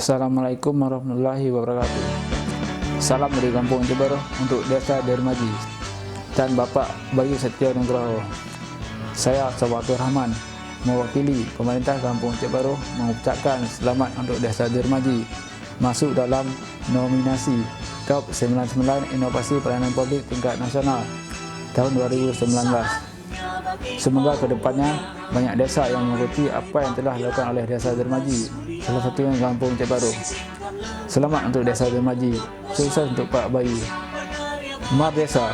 Assalamualaikum warahmatullahi wabarakatuh. Salam dari Kampung Encik Baru untuk Desa Dermaji dan Bapak Bayu Setio Nugroho. Saya Sabatul Rahman mewakili pemerintah Kampung Encik Baru mengucapkan selamat untuk Desa Dermaji masuk dalam nominasi Top 99 Inovasi Pelayanan Publik Tingkat Nasional tahun 2019. Semoga kedepannya banyak desa yang mengikuti apa yang telah dilakukan oleh Desa Dermaji, salah satunya Kampung Encik Baru. Selamat untuk Desa Dermaji, sukses untuk Pak Bayu. Merdeka!